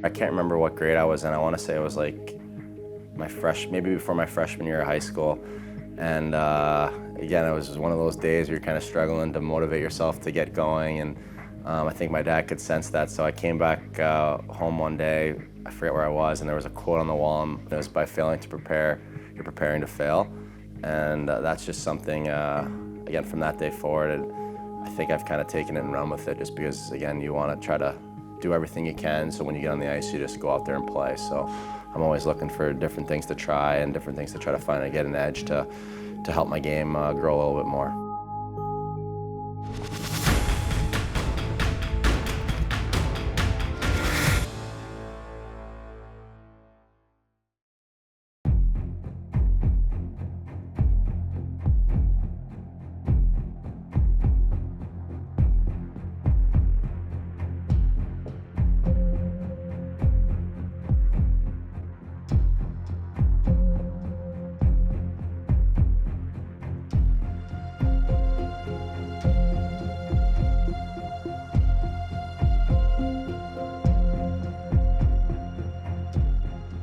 I can't remember what grade I was in. I want to say it was like maybe before my freshman year of high school. And again, it was just one of those days where you're kind of struggling to motivate yourself to get going. And I think my dad could sense that. So I came back home one day, I forget where I was, and there was a quote on the wall, and it was, "By failing to prepare, you're preparing to fail." And that's just something, again, from that day forward, I think I've kind of taken it and run with it, just because, again, you want to try to do everything you can, so when you get on the ice, you just go out there and play. So I'm always looking for different things to try and different things to try to find and get an edge to help my game grow a little bit more.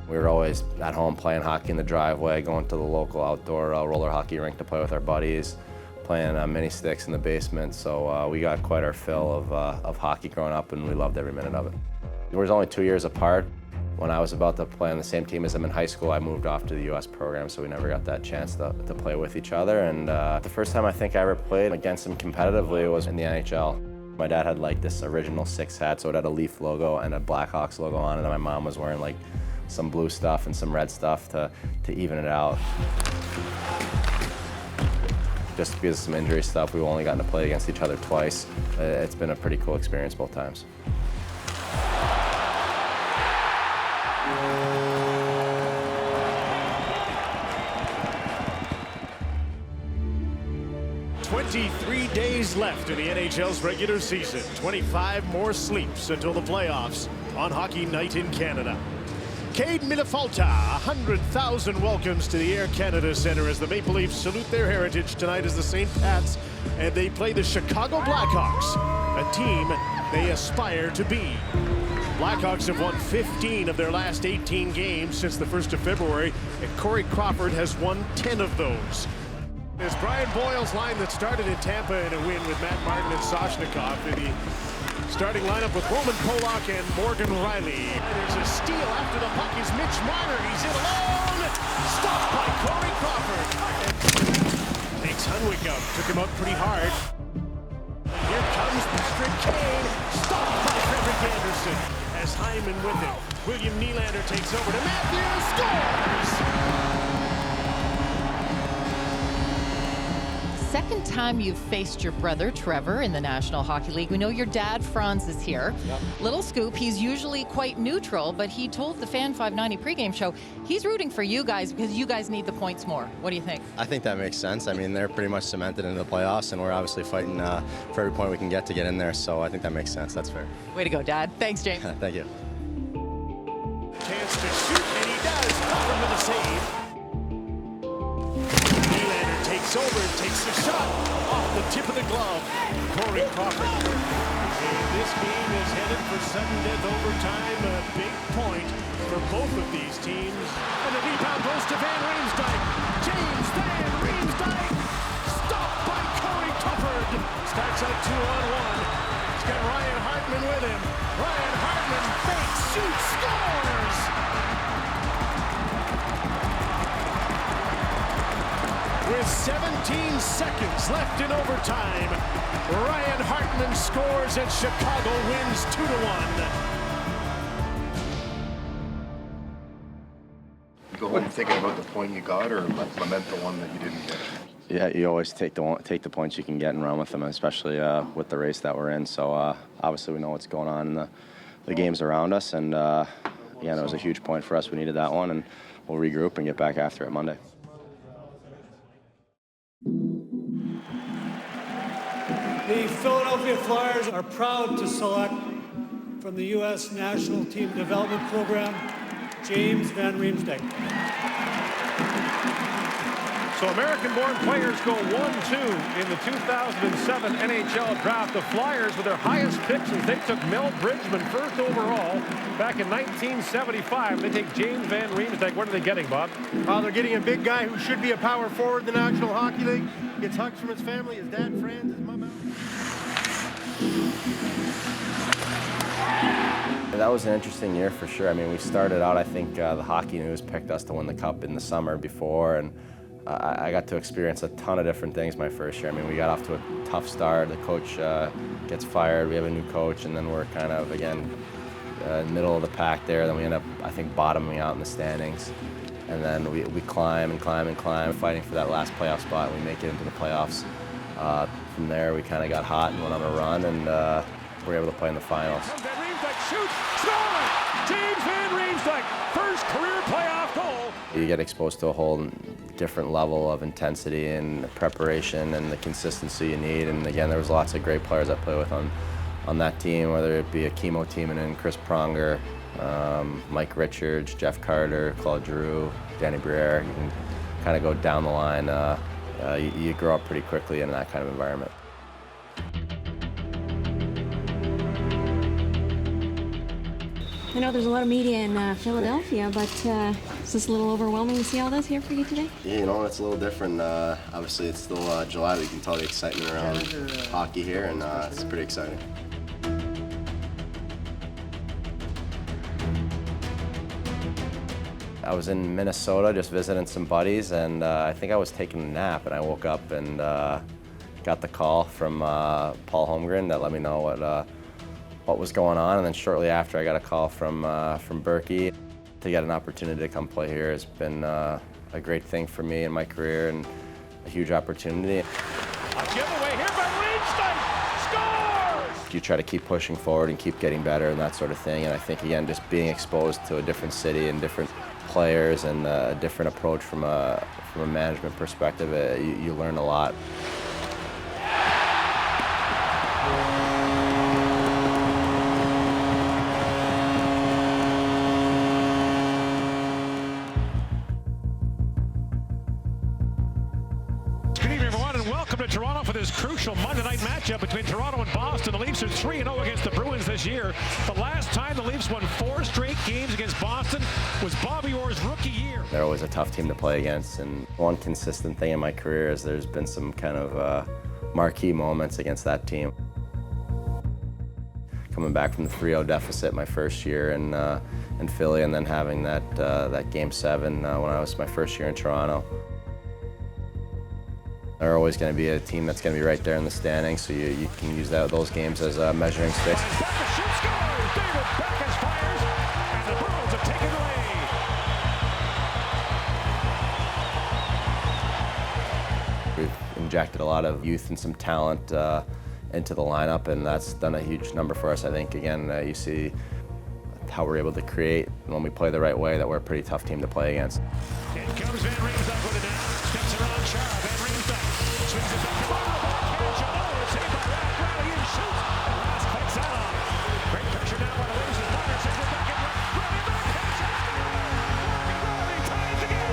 We were always at home playing hockey in the driveway, going to the local outdoor roller hockey rink to play with our buddies, playing mini sticks in the basement. So we got quite our fill of hockey growing up, and we loved every minute of it. We were only 2 years apart. When I was about to play on the same team as him in high school, I moved off to the U.S. program, so we never got that chance to play with each other. And the first time I think I ever played against him competitively was in the NHL. My dad had like this original 6 hat, so it had a Leaf logo and a Blackhawks logo on it, and my mom was wearing like some blue stuff and some red stuff to even it out. Just because of some injury stuff, we've only gotten to play against each other twice. It's been a pretty cool experience both times. "23 days left in the NHL's regular season. 25 more sleeps until the playoffs on Hockey Night in Canada. Cade Minifalta, 100,000 welcomes to the Air Canada Centre as the Maple Leafs salute their heritage tonight as the St. Pats, and they play the Chicago Blackhawks, a team they aspire to be. Blackhawks have won 15 of their last 18 games since the 1st of February, and Corey Crawford has won 10 of those. There's Brian Boyle's line that started in Tampa in a win with Matt Martin and Soshnikov in the starting lineup with Roman Polak and Morgan Riley. There's a steal after the puck is Mitch Marner. He's in alone. Stopped by Corey Crawford. Takes Hunwick out. Took him out pretty hard. And here comes Patrick Kane. Stopped by Frederick Anderson. As Hyman with him. William Nylander takes over to Matthews. Scores! Second time you've faced your brother, Trevor, in the National Hockey League. We know your dad, Franz, is here. Yep. Little scoop, he's usually quite neutral, but he told the Fan 590 pregame show he's rooting for you guys because you guys need the points more. What do you think? I think that makes sense. I mean, they're pretty much cemented into the playoffs, and we're obviously fighting for every point we can get in there, so I think that makes sense. That's fair. Way to go, Dad. Thanks, James. Thank you. Chance to shoot, and he does. Crawford with a save. Nylander takes over and takes the shot off the tip of the glove. Corey Crawford. And this game is headed for sudden death overtime. A big point for both of these teams. And the rebound goes to Van Riemsdyk. James Van Riemsdyk. Stopped by Corey Crawford. Starts out 2-on-1. He's got Ryan Hartman with him. Ryan Hartman fakes, shoots, scores! With 17 seconds left in overtime, Ryan Hartman scores and Chicago wins 2-1. Go home thinking about the point you got, or lament the one that you didn't get? Yeah, you always take the points you can get and run with them, especially with the race that we're in. So obviously we know what's going on in the games around us, and again, it was a huge point for us. We needed that one, and we'll regroup and get back after it Monday. The Philadelphia Flyers are proud to select from the U.S. National Team Development Program, James Van Riemsdyk. So American-born players go 1-2 in the 2007 NHL draft. The Flyers, with their highest pick since they took Mel Bridgman first overall back in 1975. They take James Van Riemsdyk. What are they getting, Bob? They're getting a big guy who should be a power forward in the National Hockey League. Gets hugs from his family, his dad, friends, his mom. That was an interesting year for sure. I mean, we started out, I think the Hockey News picked us to win the Cup in the summer before, and I got to experience a ton of different things my first year. I mean, we got off to a tough start. The coach gets fired. We have a new coach, and then we're kind of, again, middle of the pack there. Then we end up, I think, bottoming out in the standings. And then we climb and climb and climb, fighting for that last playoff spot. We make it into the playoffs. From there, we kind of got hot and went on a run, and we were able to play in the finals. Van Riemsdyk shoots, score! James Van Riemsdyk, first career playoff goal. You get exposed to a whole different level of intensity and preparation and the consistency you need. And again, there was lots of great players I played with on that team, whether it be a Chemo Timonen, Chris Pronger, Mike Richards, Jeff Carter, Claude Giroux, Danny Briere. You can kind of go down the line. You grow up pretty quickly in that kind of environment. I know there's a lot of media in Philadelphia, but is this a little overwhelming to see all this here for you today? Yeah, you know, it's a little different. Obviously, it's still July, but you can tell the excitement around hockey here, and it's pretty exciting. I was in Minnesota just visiting some buddies, and I think I was taking a nap, and I woke up and got the call from Paul Holmgren that let me know what was going on, and then shortly after I got a call from Berkey. To get an opportunity to come play here has been a great thing for me in my career and a huge opportunity. A giveaway here by Riemsdyk, scores! You try to keep pushing forward and keep getting better and that sort of thing, and I think, again, just being exposed to a different city and different players and a different approach from a management perspective, you learn a lot. Good evening, everyone, and welcome to Toronto for this crucial Monday night matchup between Toronto and Boston. The Leafs are 3-0 against the Bruins this year. The last time the Leafs won 4 straight games against Boston was Bobby Orr's rookie year. They're always a tough team to play against, and one consistent thing in my career is there's been some kind of marquee moments against that team. Coming back from the 3-0 deficit my first year in Philly, and then having that Game 7 when I was my first year in Toronto. They're always going to be a team that's going to be right there in the standings, so you can use those games as a measuring stick. We've injected a lot of youth and some talent into the lineup, and that's done a huge number for us. I think, again, you see how we're able to create, and when we play the right way, that we're a pretty tough team to play against. In comes Van Riemsdyk with it now. Steps around Chara. Van Riemsdyk swings it back to Backhand shot. Oh, it's saved by Rath. Rally in, shoots. And Rath fights that off. Great pressure now by the Leafs. Marner sends it back in. Rally backhand shot. Rally ties the game.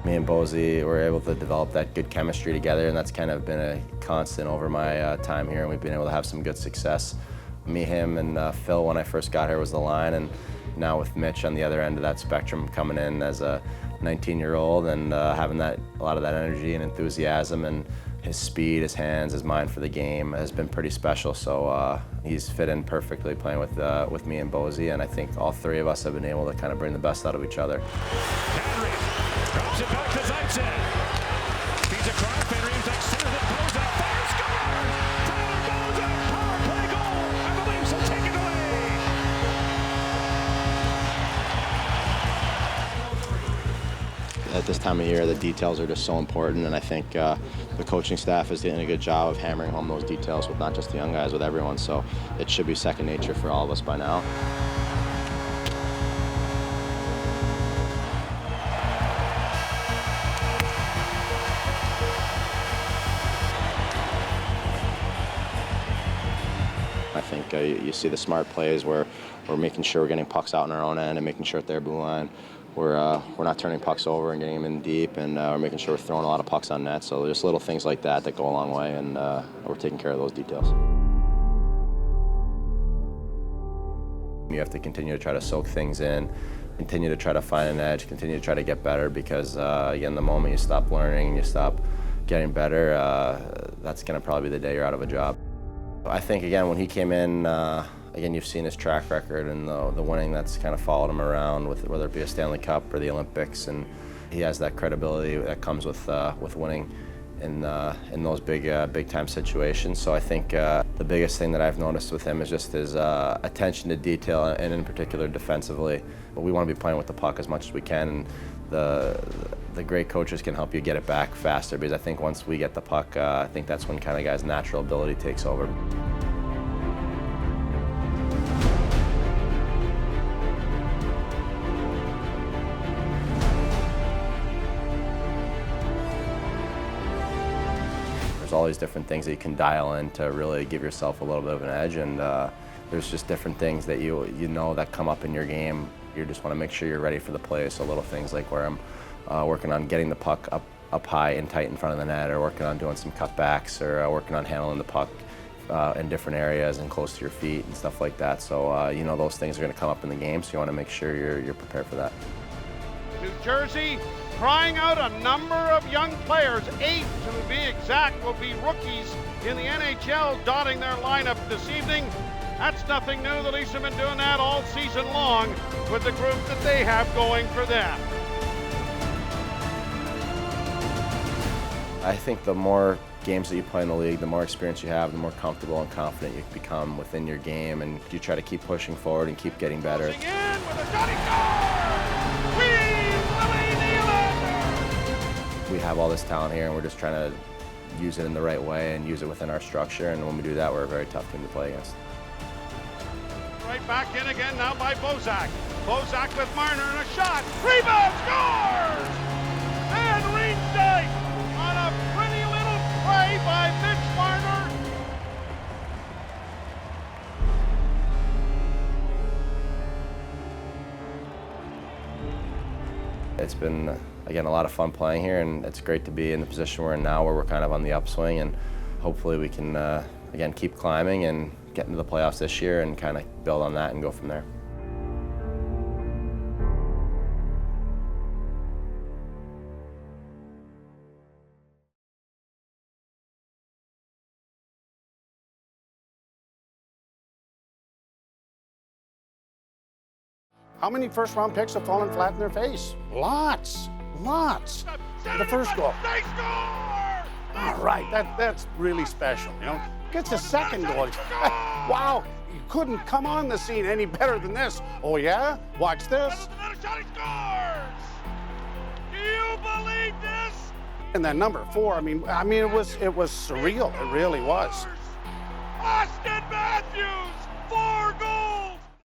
Me and Bozy were able to develop that good chemistry together, and that's kind of been a constant over my time here, and we've been able to have some good success. Me, him, and Phil, when I first got here, was the line, and now with Mitch on the other end of that spectrum, coming in as a 19-year-old and having a lot of that energy and enthusiasm, and his speed, his hands, his mind for the game has been pretty special. So he's fit in perfectly playing with me and Bozy, and I think all three of us have been able to kind of bring the best out of each other. Henry drops it back to Zaitsev. Feeds across. Van Riemsdyk centers it. Bozak fires. Scores! Tyler Bozak, power play goal, and the Leafs will take it away. At this time of year, the details are just so important, and I think the coaching staff is doing a good job of hammering home those details with not just the young guys, with everyone. So it should be second nature for all of us by now. I think you see the smart plays where we're making sure we're getting pucks out in our own end and making sure at their blue line. We're not turning pucks over and getting them in deep, and we're making sure we're throwing a lot of pucks on net. So just little things like that go a long way, and we're taking care of those details. You have to continue to try to soak things in, continue to try to find an edge, continue to try to get better, because again, the moment you stop learning and you stop getting better, that's going to probably be the day you're out of a job. I think, again, when he came in, again, you've seen his track record and the winning that's kind of followed him around, whether it be a Stanley Cup or the Olympics, and he has that credibility that comes with winning in those big time situations. So I think the biggest thing that I've noticed with him is just his attention to detail, and in particular defensively. But we want to be playing with the puck as much as we can, and the great coaches can help you get it back faster, because I think once we get the puck, I think that's when kind of guys' natural ability takes over. There's all these different things that you can dial in to really give yourself a little bit of an edge, and there's just different things that you know that come up in your game. You just want to make sure you're ready for the play. So little things like where I'm working on getting the puck up high and tight in front of the net, or working on doing some cutbacks, or working on handling the puck in different areas and close to your feet and stuff like that. So you know those things are going to come up in the game, so you want to make sure you're prepared for that. New Jersey trying out a number of young players, 8 to be exact, will be rookies in the NHL dotting their lineup this evening. That's nothing new. The Leafs have been doing that all season long with the group that they have going for them. I think the more games that you play in the league, the more experience you have, the more comfortable and confident you become within your game, and you try to keep pushing forward and keep getting better. In with a shot, he scores! Willie Nylander! We have all this talent here, and we're just trying to use it in the right way and use it within our structure, and when we do that, we're a very tough team to play against. Right back in again now by Bozak. Bozak with Marner and a shot. Rebound, scores! And Riemsdyk on a pretty little play by Mitch Marner. It's been, again, a lot of fun playing here, and it's great to be in the position we're in now, where we're kind of on the upswing, and hopefully we can, again, keep climbing and get into the playoffs this year and kind of build on that and go from there. How many first-round picks have fallen flat in their face? Lots. The first goal. They score! All right, that's really special, you know. Gets a second goal. Wow, you couldn't come on the scene any better than this. Oh yeah? Watch this. Another shot, he scores! Do you believe this? And then number 4, I mean, it was surreal. It really was. Austin Matthews, 4 goals!